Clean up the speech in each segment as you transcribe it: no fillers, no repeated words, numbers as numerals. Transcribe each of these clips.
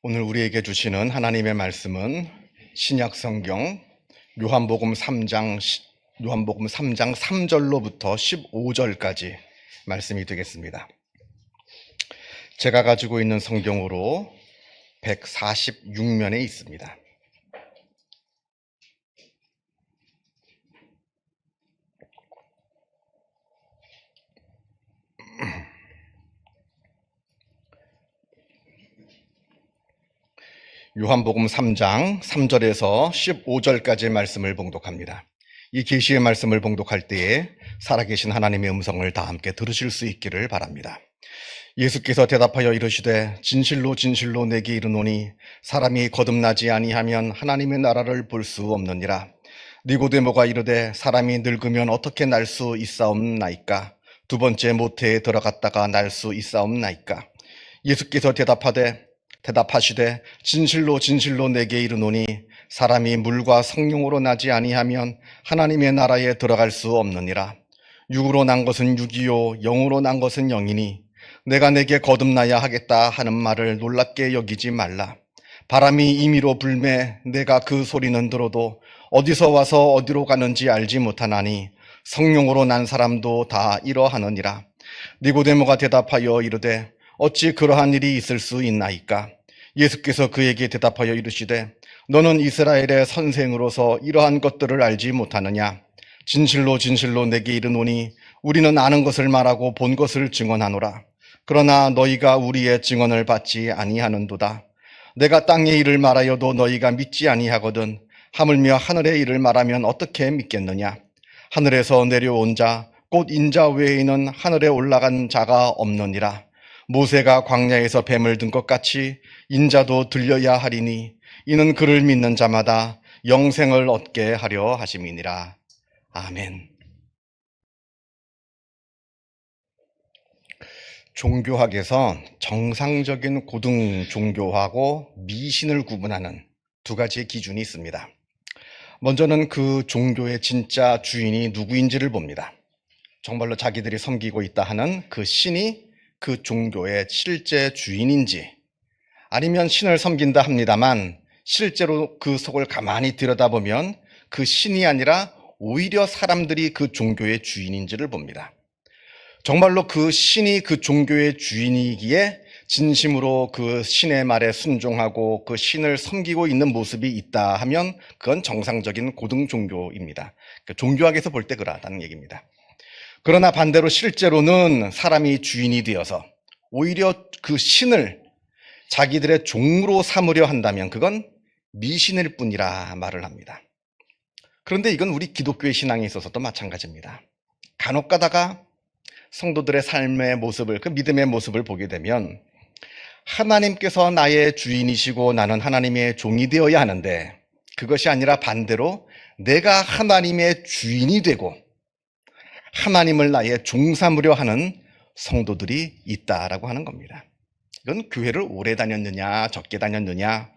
오늘 우리에게 주시는 하나님의 말씀은 신약 성경 요한복음 3장 3절로부터 15절까지 말씀이 되겠습니다. 제가 가지고 있는 성경으로 146면에 있습니다. 요한복음 3장 3절에서 15절까지의 말씀을 봉독합니다. 이 계시의 말씀을 봉독할 때에 살아계신 하나님의 음성을 다 함께 들으실 수 있기를 바랍니다. 예수께서 대답하여 이르시되 진실로 진실로 내게 이르노니 사람이 거듭나지 아니하면 하나님의 나라를 볼 수 없느니라. 니고데모가 이르되 사람이 늙으면 어떻게 날 수 있사옵나이까? 두 번째 모태에 들어갔다가 날 수 있사옵나이까? 예수께서 대답하시되 진실로 진실로 내게 이르노니 사람이 물과 성령으로 나지 아니하면 하나님의 나라에 들어갈 수 없느니라. 육으로 난 것은 육이요 영으로 난 것은 영이니 내가 내게 거듭나야 하겠다 하는 말을 놀랍게 여기지 말라. 바람이 임의로 불매 내가 그 소리는 들어도 어디서 와서 어디로 가는지 알지 못하나니 성령으로 난 사람도 다 이러하느니라. 니고데모가 대답하여 이르되 어찌 그러한 일이 있을 수 있나이까? 예수께서 그에게 대답하여 이르시되 너는 이스라엘의 선생으로서 이러한 것들을 알지 못하느냐? 진실로 진실로 내게 이르노니 우리는 아는 것을 말하고 본 것을 증언하노라. 그러나 너희가 우리의 증언을 받지 아니하는도다. 내가 땅의 일을 말하여도 너희가 믿지 아니하거든 하물며 하늘의 일을 말하면 어떻게 믿겠느냐? 하늘에서 내려온 자 곧 인자 외에는 하늘에 올라간 자가 없느니라. 모세가 광야에서 뱀을 든 것 같이 인자도 들려야 하리니 이는 그를 믿는 자마다 영생을 얻게 하려 하심이니라. 아멘. 종교학에서 정상적인 고등 종교하고 미신을 구분하는 두 가지의 기준이 있습니다. 먼저는 그 종교의 진짜 주인이 누구인지를 봅니다. 정말로 자기들이 섬기고 있다 하는 그 신이 그 종교의 실제 주인인지, 아니면 신을 섬긴다 합니다만 실제로 그 속을 가만히 들여다보면 그 신이 아니라 오히려 사람들이 그 종교의 주인인지를 봅니다. 정말로 그 신이 그 종교의 주인이기에 진심으로 그 신의 말에 순종하고 그 신을 섬기고 있는 모습이 있다 하면 그건 정상적인 고등 종교입니다. 종교학에서 볼 때 그러하다는 얘기입니다. 그러나 반대로 실제로는 사람이 주인이 되어서 오히려 그 신을 자기들의 종으로 삼으려 한다면 그건 미신일 뿐이라 말을 합니다. 그런데 이건 우리 기독교의 신앙에 있어서도 마찬가지입니다. 간혹 가다가 성도들의 삶의 모습을, 그 믿음의 모습을 보게 되면 하나님께서 나의 주인이시고 나는 하나님의 종이 되어야 하는데 그것이 아니라 반대로 내가 하나님의 주인이 되고 하나님을 나의 종 삼으려 하는 성도들이 있다라고 하는 겁니다. 이건 교회를 오래 다녔느냐 적게 다녔느냐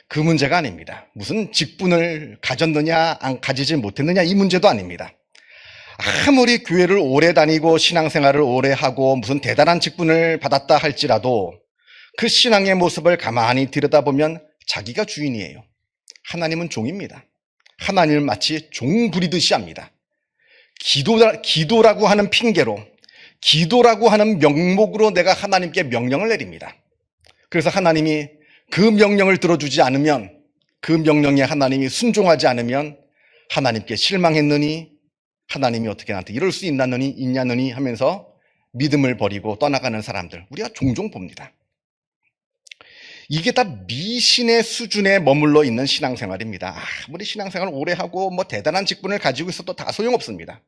그 문제가 아닙니다. 무슨 직분을 가졌느냐 안 가지지 못했느냐 이 문제도 아닙니다. 아무리 교회를 오래 다니고 신앙생활을 오래 하고 무슨 대단한 직분을 받았다 할지라도 그 신앙의 모습을 가만히 들여다보면 자기가 주인이에요. 하나님은 종입니다. 하나님을 마치 종 부리듯이 합니다. 기도라고 하는 핑계로, 기도라고 하는 명목으로 내가 하나님께 명령을 내립니다. 그래서 하나님이 그 명령을 들어주지 않으면, 그 명령에 하나님이 순종하지 않으면 하나님께 실망했느니, 하나님이 어떻게 나한테 이럴 수 있냐느니 하면서 믿음을 버리고 떠나가는 사람들 우리가 종종 봅니다. 이게 다 미신의 수준에 머물러 있는 신앙생활입니다. 아무리 신앙생활을 오래 하고 대단한 직분을 가지고 있어도 다 소용없습니다.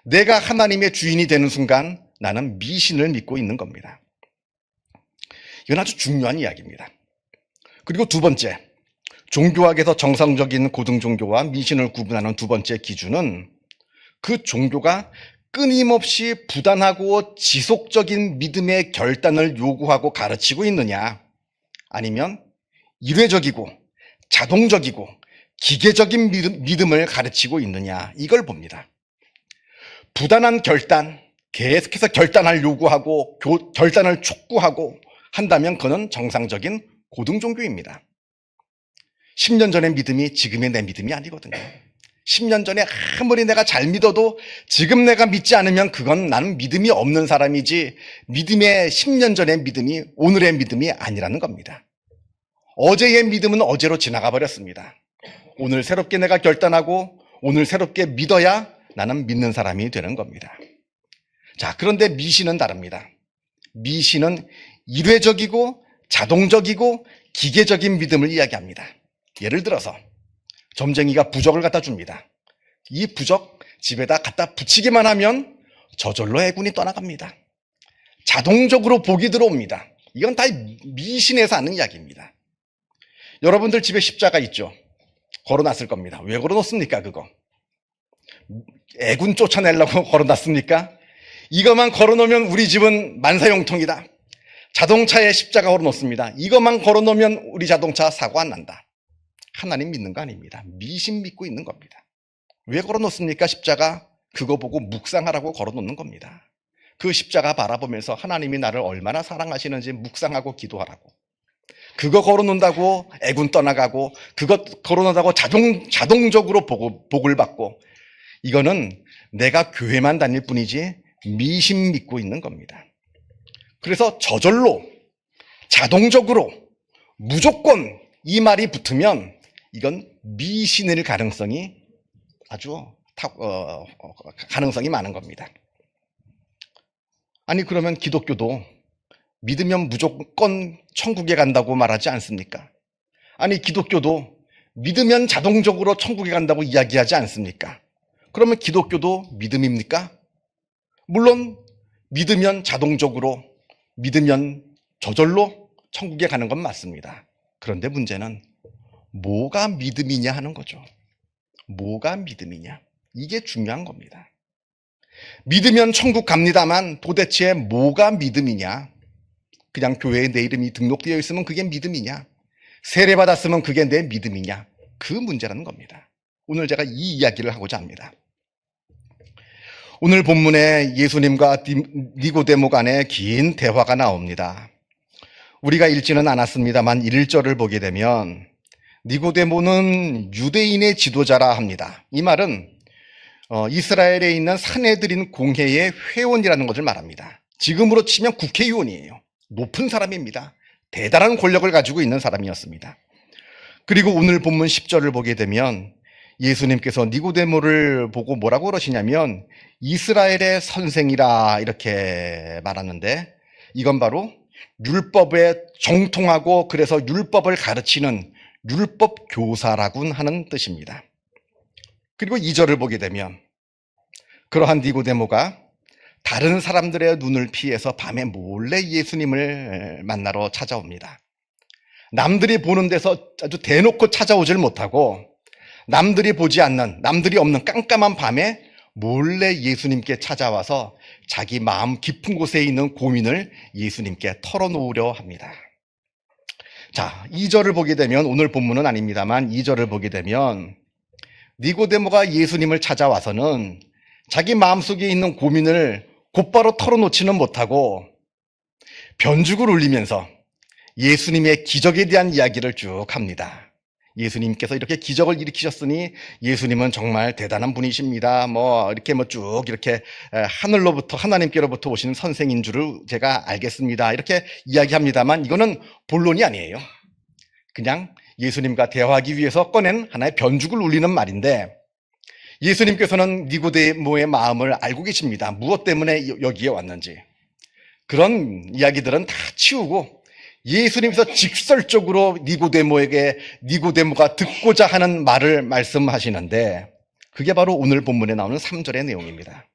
내가 하나님의 주인이 되는 순간 나는 미신을 믿고 있는 겁니다. 이건 아주 중요한 이야기입니다. 그리고 두 번째, 종교학에서 정상적인 고등종교와 미신을 구분하는 두 번째 기준은 그 종교가 끊임없이 부단하고 지속적인 믿음의 결단을 요구하고 가르치고 있느냐, 아니면 일회적이고 자동적이고 기계적인 믿음을 가르치고 있느냐, 이걸 봅니다. 부단한 결단, 계속해서 결단을 요구하고 결단을 촉구하고 한다면 그는 정상적인 고등종교입니다. 10년 전의 믿음이 지금의 내 믿음이 아니거든요. 10년 전에 아무리 내가 잘 믿어도 지금 내가 믿지 않으면 그건 나는 믿음이 없는 사람이지, 믿음의 10년 전의 믿음이 오늘의 믿음이 아니라는 겁니다. 어제의 믿음은 어제로 지나가 버렸습니다. 오늘 새롭게 내가 결단하고 오늘 새롭게 믿어야 나는 믿는 사람이 되는 겁니다. 자, 그런데 미신은 다릅니다. 미신은 일회적이고 자동적이고 기계적인 믿음을 이야기합니다. 예를 들어서 점쟁이가 부적을 갖다 줍니다. 이 부적 집에다 갖다 붙이기만 하면 저절로 해군이 떠나갑니다. 자동적으로 복이 들어옵니다. 이건 다 미신에서 하는 이야기입니다. 여러분들 집에 십자가 있죠? 걸어놨을 겁니다. 왜 걸어놓습니까, 그거? 애군 쫓아내려고 걸어놨습니까? 이것만 걸어놓으면 우리 집은 만사형통이다. 자동차에 십자가 걸어놓습니다. 이것만 걸어놓으면 우리 자동차 사고 안 난다. 하나님 믿는 거 아닙니다. 미신 믿고 있는 겁니다. 왜 걸어놓습니까? 십자가? 그거 보고 묵상하라고 걸어놓는 겁니다. 그 십자가 바라보면서 하나님이 나를 얼마나 사랑하시는지 묵상하고 기도하라고. 그거 걸어놓는다고 애군 떠나가고, 그거 걸어놓는다고 자동적으로 복을 받고, 이거는 내가 교회만 다닐 뿐이지 미신 믿고 있는 겁니다. 그래서 저절로, 자동적으로, 무조건 이 말이 붙으면 이건 미신일 가능성이 가능성이 많은 겁니다. 아니, 그러면 기독교도 믿으면 무조건 천국에 간다고 말하지 않습니까? 아니, 기독교도 믿으면 자동적으로 천국에 간다고 이야기하지 않습니까? 그러면 기독교도 믿음입니까? 물론 믿으면 자동적으로, 믿으면 저절로 천국에 가는 건 맞습니다. 그런데 문제는 뭐가 믿음이냐 하는 거죠. 뭐가 믿음이냐? 이게 중요한 겁니다. 믿으면 천국 갑니다만 도대체 뭐가 믿음이냐? 그냥 교회에 내 이름이 등록되어 있으면 그게 믿음이냐? 세례 받았으면 그게 내 믿음이냐? 그 문제라는 겁니다. 오늘 제가 이 이야기를 하고자 합니다. 오늘 본문에 예수님과 니고데모 간의 긴 대화가 나옵니다. 우리가 읽지는 않았습니다만 1절을 보게 되면 니고데모는 유대인의 지도자라 합니다. 이 말은 이스라엘에 있는 산헤드린 공회의 회원이라는 것을 말합니다. 지금으로 치면 국회의원이에요. 높은 사람입니다. 대단한 권력을 가지고 있는 사람이었습니다. 그리고 오늘 본문 10절을 보게 되면 예수님께서 니고데모를 보고 뭐라고 그러시냐면 이스라엘의 선생이라 이렇게 말하는데, 이건 바로 율법에 정통하고 그래서 율법을 가르치는 율법 교사라고 하는 뜻입니다. 그리고 2절을 보게 되면 그러한 니고데모가 다른 사람들의 눈을 피해서 밤에 몰래 예수님을 만나러 찾아옵니다. 남들이 보는 데서 아주 대놓고 찾아오질 못하고 남들이 보지 않는, 남들이 없는 깜깜한 밤에 몰래 예수님께 찾아와서 자기 마음 깊은 곳에 있는 고민을 예수님께 털어놓으려 합니다. 자, 2절을 보게 되면, 오늘 본문은 아닙니다만 2절을 보게 되면 니고데모가 예수님을 찾아와서는 자기 마음속에 있는 고민을 곧바로 털어놓지는 못하고 변죽을 울리면서 예수님의 기적에 대한 이야기를 쭉 합니다. 예수님께서 이렇게 기적을 일으키셨으니 예수님은 정말 대단한 분이십니다. 쭉 이렇게 하늘로부터, 하나님께로부터 오시는 선생인 줄을 제가 알겠습니다. 이렇게 이야기합니다만 이거는 본론이 아니에요. 그냥 예수님과 대화하기 위해서 꺼낸 하나의 변죽을 울리는 말인데, 예수님께서는 니고데모의 마음을 알고 계십니다. 무엇 때문에 여기에 왔는지. 그런 이야기들은 다 치우고 예수님께서 직설적으로 니고데모가 듣고자 하는 말을 말씀하시는데, 그게 바로 오늘 본문에 나오는 3절의 내용입니다.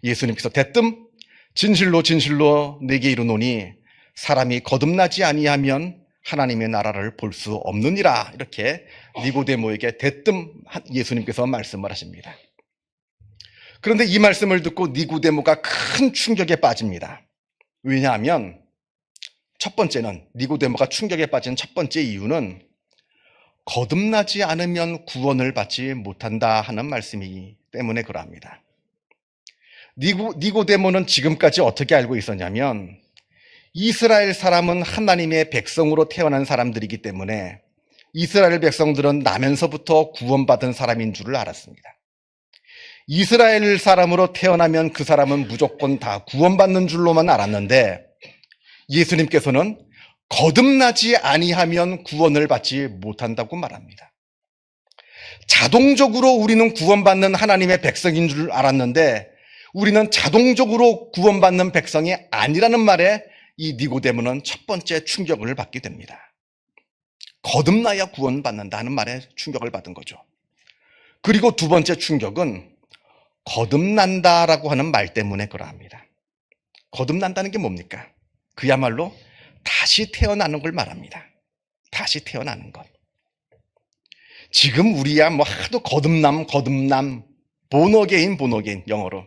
예수님께서 대뜸 진실로 진실로 내게 이르노니 사람이 거듭나지 아니하면 하나님의 나라를 볼 수 없느니라, 이렇게 니고데모에게 대뜸 예수님께서 말씀을 하십니다. 그런데 이 말씀을 듣고 니고데모가 큰 충격에 빠집니다. 왜냐하면 첫 번째는, 니고데모가 충격에 빠진 첫 번째 이유는 거듭나지 않으면 구원을 받지 못한다 하는 말씀이기 때문에 그러합니다. 니고데모는 지금까지 어떻게 알고 있었냐면 이스라엘 사람은 하나님의 백성으로 태어난 사람들이기 때문에 이스라엘 백성들은 나면서부터 구원받은 사람인 줄을 알았습니다. 이스라엘 사람으로 태어나면 그 사람은 무조건 다 구원받는 줄로만 알았는데 예수님께서는 거듭나지 아니하면 구원을 받지 못한다고 말합니다. 자동적으로 우리는 구원받는 하나님의 백성인 줄 알았는데 우리는 자동적으로 구원받는 백성이 아니라는 말에 이 니고데모는 첫 번째 충격을 받게 됩니다. 거듭나야 구원받는다는 말에 충격을 받은 거죠. 그리고 두 번째 충격은 거듭난다라고 하는 말 때문에 그러합니다. 거듭난다는 게 뭡니까? 그야말로 다시 태어나는 걸 말합니다. 다시 태어나는 것. 지금 우리야 뭐 하도 거듭남, 본어게인 영어로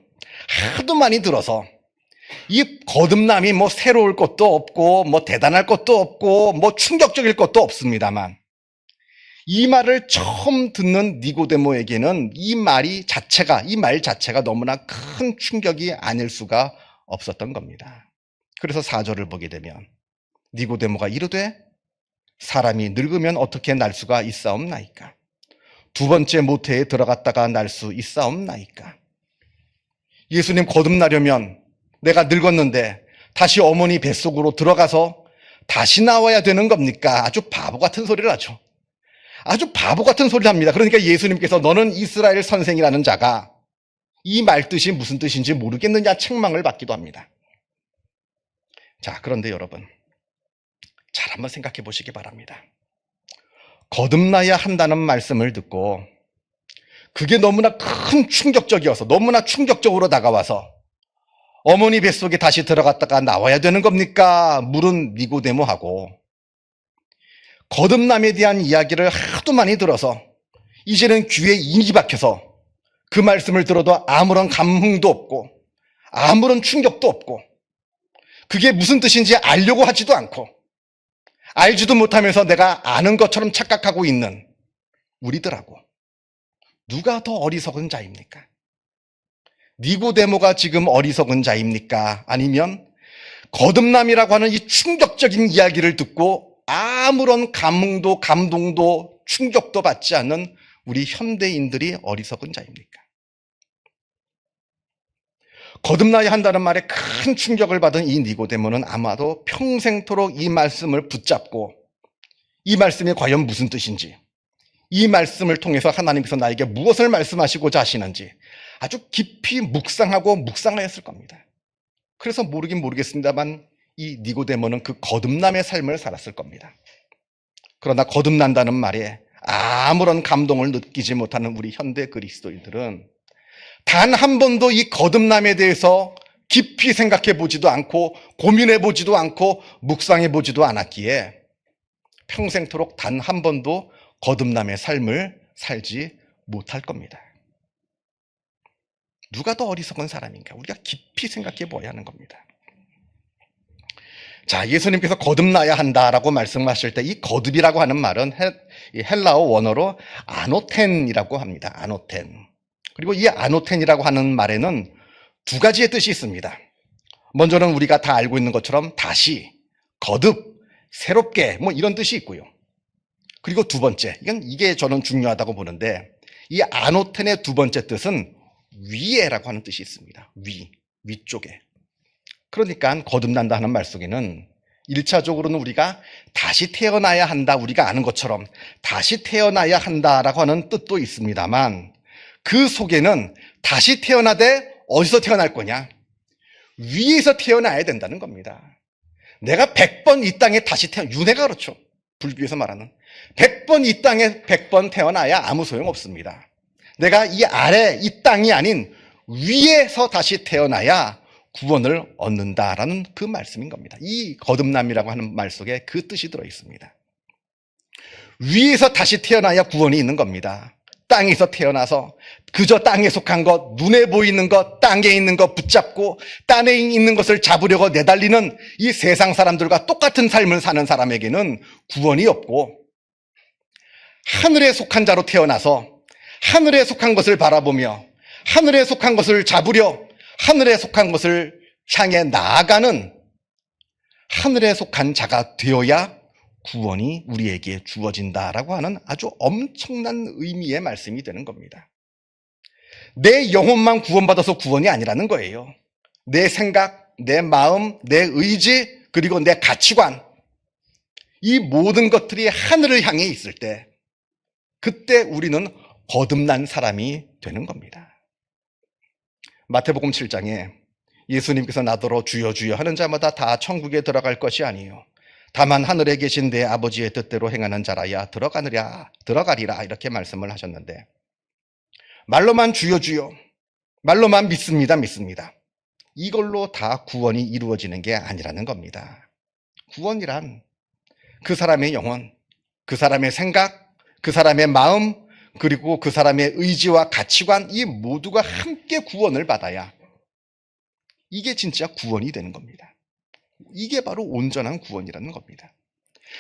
하도 많이 들어서 이 거듭남이 뭐 새로울 것도 없고 뭐 대단할 것도 없고 뭐 충격적일 것도 없습니다만 이 말을 처음 듣는 니고데모에게는 이 말 자체가 너무나 큰 충격이 아닐 수가 없었던 겁니다. 그래서 4절을 보게 되면 니고데모가 이르되 사람이 늙으면 어떻게 날 수가 있사옵나이까? 두 번째 모태에 들어갔다가 날 수 있사옵나이까? 예수님 거듭나려면 내가 늙었는데 다시 어머니 뱃속으로 들어가서 다시 나와야 되는 겁니까? 아주 바보 같은 소리를 하죠. 아주 바보 같은 소리를 합니다. 그러니까 예수님께서 너는 이스라엘 선생이라는 자가 이 말 뜻이 무슨 뜻인지 모르겠느냐 책망을 받기도 합니다. 자, 그런데 여러분 잘 한번 생각해 보시기 바랍니다. 거듭나야 한다는 말씀을 듣고 그게 너무나 큰 충격적이어서 너무나 충격적으로 다가와서 어머니 뱃속에 다시 들어갔다가 나와야 되는 겁니까? 물은 니고데모하고 거듭남에 대한 이야기를 하도 많이 들어서 이제는 귀에 인이 박혀서 그 말씀을 들어도 아무런 감흥도 없고 아무런 충격도 없고 그게 무슨 뜻인지 알려고 하지도 않고 알지도 못하면서 내가 아는 것처럼 착각하고 있는 우리들하고 누가 더 어리석은 자입니까? 니고데모가 지금 어리석은 자입니까? 아니면 거듭남이라고 하는 이 충격적인 이야기를 듣고 아무런 감흥도 감동도 충격도 받지 않는 우리 현대인들이 어리석은 자입니까? 거듭나야 한다는 말에 큰 충격을 받은 이 니고데모는 아마도 평생토록 이 말씀을 붙잡고 이 말씀이 과연 무슨 뜻인지 이 말씀을 통해서 하나님께서 나에게 무엇을 말씀하시고자 하시는지 아주 깊이 묵상하였을 겁니다. 그래서 모르긴 모르겠습니다만 이 니고데모는 그 거듭남의 삶을 살았을 겁니다. 그러나 거듭난다는 말에 아무런 감동을 느끼지 못하는 우리 현대 그리스도인들은 단 한 번도 이 거듭남에 대해서 깊이 생각해 보지도 않고 고민해 보지도 않고 묵상해 보지도 않았기에 평생토록 단 한 번도 거듭남의 삶을 살지 못할 겁니다. 누가 더 어리석은 사람인가? 우리가 깊이 생각해 보아야 하는 겁니다. 자, 예수님께서 거듭나야 한다라고 말씀하실 때 이 거듭이라고 하는 말은 헬라어 원어로 아노텐이라고 합니다. 아노텐. 그리고 이 아노텐이라고 하는 말에는 두 가지의 뜻이 있습니다. 먼저는 우리가 다 알고 있는 것처럼 다시, 거듭, 새롭게 뭐 이런 뜻이 있고요. 그리고 두 번째, 이게 저는 중요하다고 보는데 이 아노텐의 두 번째 뜻은 위에라고 하는 뜻이 있습니다. 위쪽에. 그러니까 거듭난다 하는 말 속에는 1차적으로는 우리가 다시 태어나야 한다, 우리가 아는 것처럼 다시 태어나야 한다라고 하는 뜻도 있습니다만 그 속에는 다시 태어나되 어디서 태어날 거냐? 위에서 태어나야 된다는 겁니다. 내가 100번 이 땅에 다시 윤회가 그렇죠. 불교에서 말하는 100번 이 땅에 100번 태어나야 아무 소용없습니다. 내가 이 아래, 이 땅이 아닌 위에서 다시 태어나야 구원을 얻는다라는 그 말씀인 겁니다. 이 거듭남이라고 하는 말 속에 그 뜻이 들어 있습니다. 위에서 다시 태어나야 구원이 있는 겁니다. 땅에서 태어나서 그저 땅에 속한 것, 눈에 보이는 것, 땅에 있는 것 붙잡고 땅에 있는 것을 잡으려고 내달리는 이 세상 사람들과 똑같은 삶을 사는 사람에게는 구원이 없고 하늘에 속한 자로 태어나서 하늘에 속한 것을 바라보며 하늘에 속한 것을 잡으려 하늘에 속한 것을 향해 나아가는 하늘에 속한 자가 되어야 구원이 우리에게 주어진다라고 하는 아주 엄청난 의미의 말씀이 되는 겁니다. 내 영혼만 구원받아서 구원이 아니라는 거예요. 내 생각, 내 마음, 내 의지, 그리고 내 가치관, 이 모든 것들이 하늘을 향해 있을 때 그때 우리는 거듭난 사람이 되는 겁니다. 마태복음 7장에 예수님께서 나더러 주여 주여 하는 자마다 다 천국에 들어갈 것이 아니요 다만 하늘에 계신 내 아버지의 뜻대로 행하는 자라야 들어가리라 이렇게 말씀을 하셨는데, 말로만 주여 주여, 말로만 믿습니다 이걸로 다 구원이 이루어지는 게 아니라는 겁니다. 구원이란 그 사람의 영혼, 그 사람의 생각, 그 사람의 마음, 그리고 그 사람의 의지와 가치관, 이 모두가 함께 구원을 받아야 이게 진짜 구원이 되는 겁니다. 이게 바로 온전한 구원이라는 겁니다.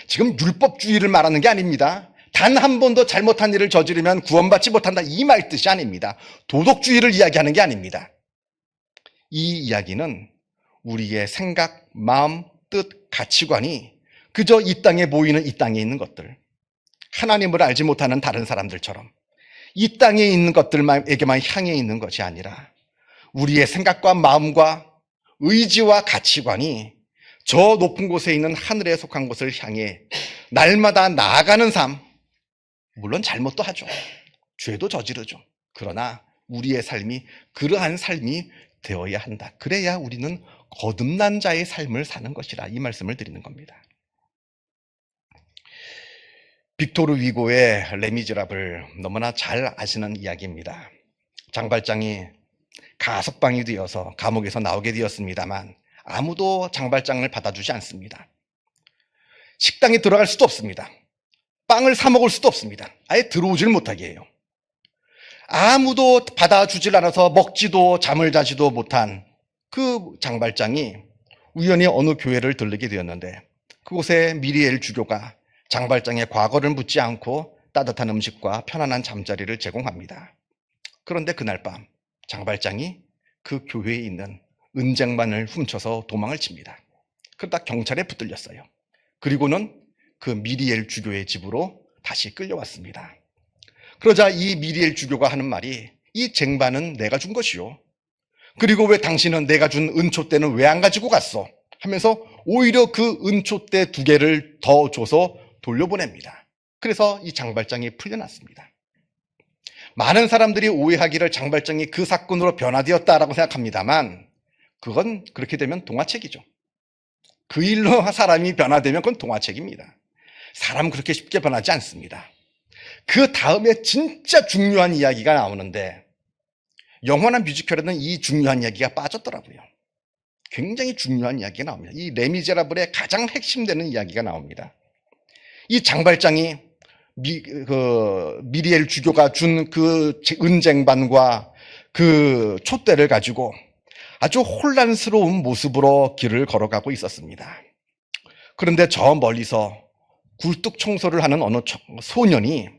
지금 율법주의를 말하는 게 아닙니다. 단 한 번도 잘못한 일을 저지르면 구원받지 못한다, 이 말 뜻이 아닙니다. 도덕주의를 이야기하는 게 아닙니다. 이 이야기는 우리의 생각, 마음, 뜻, 가치관이 그저 이 땅에 보이는 이 땅에 있는 것들, 하나님을 알지 못하는 다른 사람들처럼 이 땅에 있는 것들에게만 향해 있는 것이 아니라 우리의 생각과 마음과 의지와 가치관이 저 높은 곳에 있는 하늘에 속한 곳을 향해 날마다 나아가는 삶, 물론 잘못도 하죠. 죄도 저지르죠. 그러나 우리의 삶이 그러한 삶이 되어야 한다. 그래야 우리는 거듭난 자의 삶을 사는 것이라 이 말씀을 드리는 겁니다. 빅토르 위고의 레미제라블 너무나 잘 아시는 이야기입니다. 장발장이 가석방이 되어서 감옥에서 나오게 되었습니다만 아무도 장발장을 받아주지 않습니다. 식당에 들어갈 수도 없습니다. 빵을 사 먹을 수도 없습니다. 아예 들어오질 못하게 해요. 아무도 받아주질 않아서 먹지도 잠을 자지도 못한 그 장발장이 우연히 어느 교회를 들르게 되었는데, 그곳에 미리엘 주교가 장발장의 과거를 묻지 않고 따뜻한 음식과 편안한 잠자리를 제공합니다. 그런데 그날 밤 장발장이 그 교회에 있는 은쟁반을 훔쳐서 도망을 칩니다. 그러다 경찰에 붙들렸어요. 그리고는 그 미리엘 주교의 집으로 다시 끌려왔습니다. 그러자 이 미리엘 주교가 하는 말이, 이 쟁반은 내가 준 것이요, 그리고 왜 당신은 내가 준 은초대는 왜 안 가지고 갔어? 하면서 오히려 그 은초대 2개를 더 줘서 돌려보냅니다. 그래서 이 장발장이 풀려났습니다. 많은 사람들이 오해하기를 장발장이 그 사건으로 변화되었다라고 생각합니다만 그건 그렇게 되면 동화책이죠. 그 일로 사람이 변화되면 그건 동화책입니다. 사람 그렇게 쉽게 변하지 않습니다. 그 다음에 진짜 중요한 이야기가 나오는데 영화나 뮤지컬에는 이 중요한 이야기가 빠졌더라고요. 굉장히 중요한 이야기가 나옵니다. 이 레미제라블의 가장 핵심되는 이야기가 나옵니다. 이 장발장이 미리엘 주교가 준 그 은쟁반과 그 촛대를 가지고 아주 혼란스러운 모습으로 길을 걸어가고 있었습니다. 그런데 저 멀리서 굴뚝 청소를 하는 어느 소년이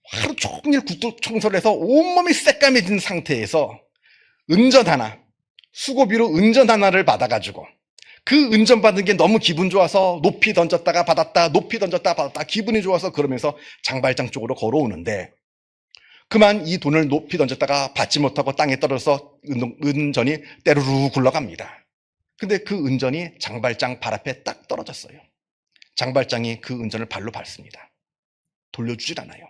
하루 종일 굴뚝 청소를 해서 온몸이 새까매진 상태에서 은전 하나, 수고비로 은전 하나를 받아가지고 그 은전 받은 게 너무 기분 좋아서 높이 던졌다가 받았다, 높이 던졌다가 받았다, 기분이 좋아서 그러면서 장발장 쪽으로 걸어오는데, 그만 이 돈을 높이 던졌다가 받지 못하고 땅에 떨어져서 은전이 때루루 굴러갑니다. 근데 그 은전이 장발장 발 앞에 딱 떨어졌어요. 장발장이 그 은전을 발로 밟습니다. 돌려주질 않아요.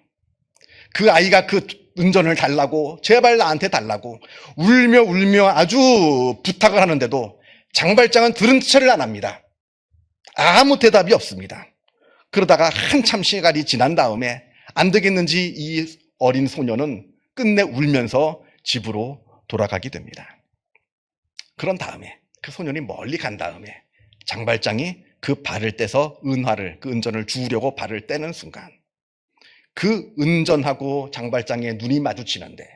그 아이가 그 은전을 달라고, 제발 나한테 달라고 울며 아주 부탁을 하는데도 장발장은 들은 채를 안 합니다. 아무 대답이 없습니다. 그러다가 한참 시간이 지난 다음에 안 되겠는지 이 어린 소녀는 끝내 울면서 집으로 돌아가게 됩니다. 그런 다음에 그 소년이 멀리 간 다음에 장발장이 그 발을 떼서 그 은전을 주우려고 발을 떼는 순간 그 은전하고 장발장의 눈이 마주치는데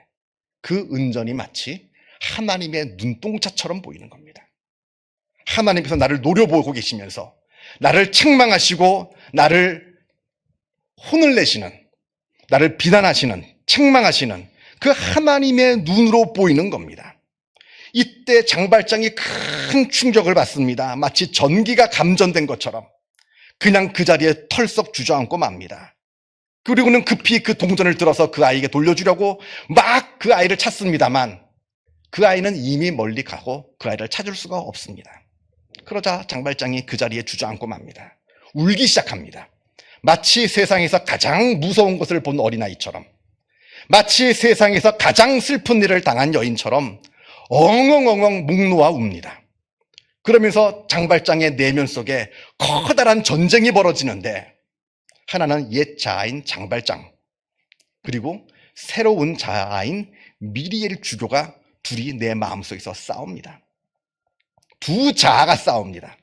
그 은전이 마치 하나님의 눈동자처럼 보이는 겁니다. 하나님께서 나를 노려보고 계시면서 나를 책망하시고 나를 혼을 내시는, 나를 비난하시는, 책망하시는 그 하나님의 눈으로 보이는 겁니다. 이때 장발장이 큰 충격을 받습니다. 마치 전기가 감전된 것처럼 그냥 그 자리에 털썩 주저앉고 맙니다. 그리고는 급히 그 동전을 들어서 그 아이에게 돌려주려고 막 그 아이를 찾습니다만 그 아이는 이미 멀리 가고 그 아이를 찾을 수가 없습니다. 그러자 장발장이 그 자리에 주저앉고 맙니다. 울기 시작합니다. 마치 세상에서 가장 무서운 것을 본 어린아이처럼, 마치 세상에서 가장 슬픈 일을 당한 여인처럼 엉엉엉엉 목 놓아 웁니다. 그러면서 장발장의 내면 속에 커다란 전쟁이 벌어지는데, 하나는 옛 자아인 장발장, 그리고 새로운 자아인 미리엘 주교가 둘이 내 마음속에서 싸웁니다. 두 자아가 싸웁니다.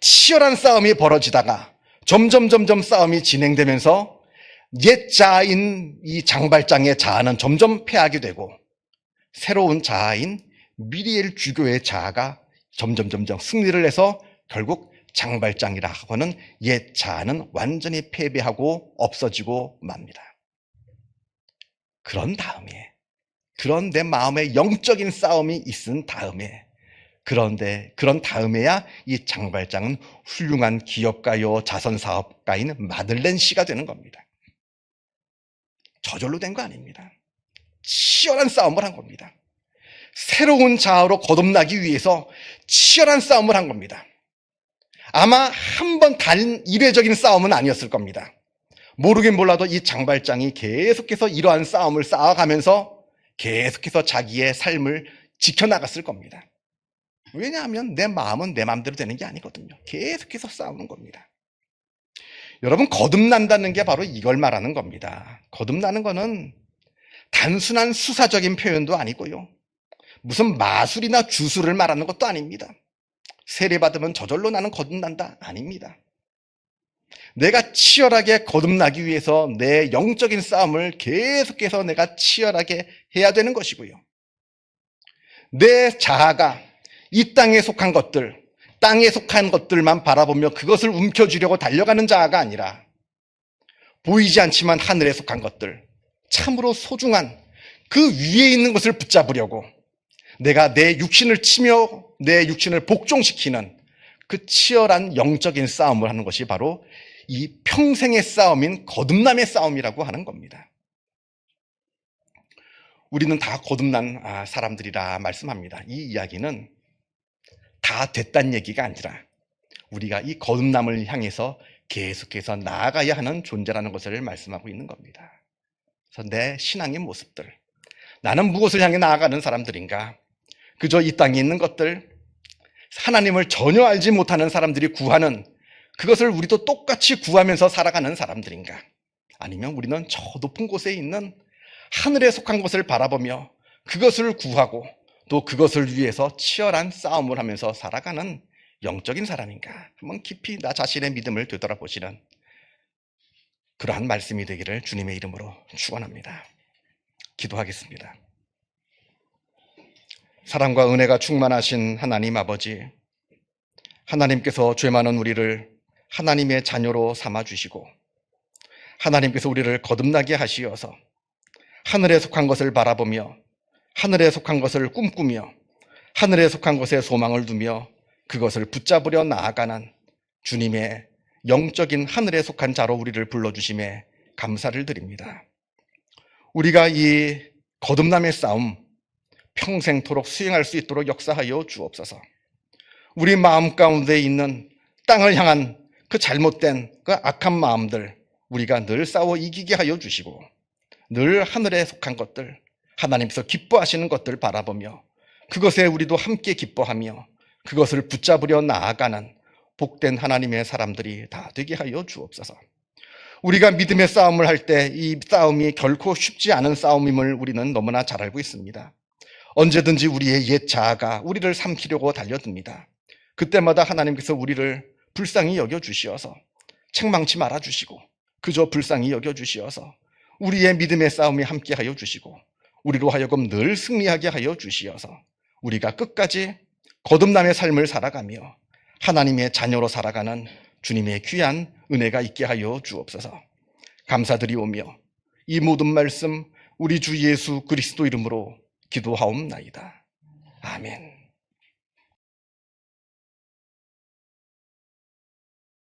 치열한 싸움이 벌어지다가 점점 싸움이 진행되면서 옛 자아인 이 장발장의 자아는 점점 패하게 되고, 새로운 자아인 미리엘 주교의 자아가 점점 승리를 해서 결국 장발장이라고 하는 옛 자아는 완전히 패배하고 없어지고 맙니다. 그런 다음에, 그런 내 마음에 영적인 싸움이 있은 다음에, 그런 다음에야 이 장발장은 훌륭한 기업가요 자선사업가인 마들렌 씨가 되는 겁니다. 저절로 된 거 아닙니다. 치열한 싸움을 한 겁니다. 새로운 자아로 거듭나기 위해서 치열한 싸움을 한 겁니다. 아마 한 번 단 이례적인 싸움은 아니었을 겁니다. 모르긴 몰라도 이 장발장이 계속해서 이러한 싸움을 쌓아가면서 계속해서 자기의 삶을 지켜나갔을 겁니다. 왜냐하면 내 마음은 내 마음대로 되는 게 아니거든요. 계속해서 싸우는 겁니다. 여러분, 거듭난다는 게 바로 이걸 말하는 겁니다. 거듭나는 거는 단순한 수사적인 표현도 아니고요, 무슨 마술이나 주술을 말하는 것도 아닙니다. 세례받으면 저절로 나는 거듭난다? 아닙니다. 내가 치열하게 거듭나기 위해서 내 영적인 싸움을 계속해서 내가 치열하게 해야 되는 것이고요, 내 자아가 이 땅에 속한 것들, 땅에 속한 것들만 바라보며 그것을 움켜쥐려고 달려가는 자아가 아니라 보이지 않지만 하늘에 속한 것들, 참으로 소중한 그 위에 있는 것을 붙잡으려고 내가 내 육신을 치며 내 육신을 복종시키는 그 치열한 영적인 싸움을 하는 것이 바로 이 평생의 싸움인 거듭남의 싸움이라고 하는 겁니다. 우리는 다 거듭난 사람들이라 말씀합니다. 이 이야기는 다 됐다는 얘기가 아니라 우리가 이 거듭남을 향해서 계속해서 나아가야 하는 존재라는 것을 말씀하고 있는 겁니다. 그래서 내 신앙의 모습들, 나는 무엇을 향해 나아가는 사람들인가? 그저 이 땅에 있는 것들, 하나님을 전혀 알지 못하는 사람들이 구하는 그것을 우리도 똑같이 구하면서 살아가는 사람들인가? 아니면 우리는 저 높은 곳에 있는 하늘에 속한 것을 바라보며 그것을 구하고 또 그것을 위해서 치열한 싸움을 하면서 살아가는 영적인 사람인가? 한번 깊이 나 자신의 믿음을 되돌아보시는 그러한 말씀이 되기를 주님의 이름으로 축원합니다. 기도하겠습니다. 사랑과 은혜가 충만하신 하나님 아버지, 하나님께서 죄 많은 우리를 하나님의 자녀로 삼아주시고 하나님께서 우리를 거듭나게 하시어서 하늘에 속한 것을 바라보며 하늘에 속한 것을 꿈꾸며 하늘에 속한 것에 소망을 두며 그것을 붙잡으려 나아가는 주님의 영적인 하늘에 속한 자로 우리를 불러주심에 감사를 드립니다. 우리가 이 거듭남의 싸움 평생토록 수행할 수 있도록 역사하여 주옵소서. 우리 마음 가운데 있는 땅을 향한 그 잘못된 그 악한 마음들 우리가 늘 싸워 이기게 하여 주시고 늘 하늘에 속한 것들, 하나님께서 기뻐하시는 것들 바라보며 그것에 우리도 함께 기뻐하며 그것을 붙잡으려 나아가는 복된 하나님의 사람들이 다 되게 하여 주옵소서. 우리가 믿음의 싸움을 할 때 이 싸움이 결코 쉽지 않은 싸움임을 우리는 너무나 잘 알고 있습니다. 언제든지 우리의 옛 자아가 우리를 삼키려고 달려듭니다. 그때마다 하나님께서 우리를 불쌍히 여겨주시어서 책망치 말아주시고 그저 불쌍히 여겨주시어서 우리의 믿음의 싸움이 함께 하여 주시고 우리로 하여금 늘 승리하게 하여 주시어서 우리가 끝까지 거듭남의 삶을 살아가며 하나님의 자녀로 살아가는 주님의 귀한 은혜가 있게 하여 주옵소서. 감사드리오며 이 모든 말씀 우리 주 예수 그리스도 이름으로 기도하옵나이다. 아멘.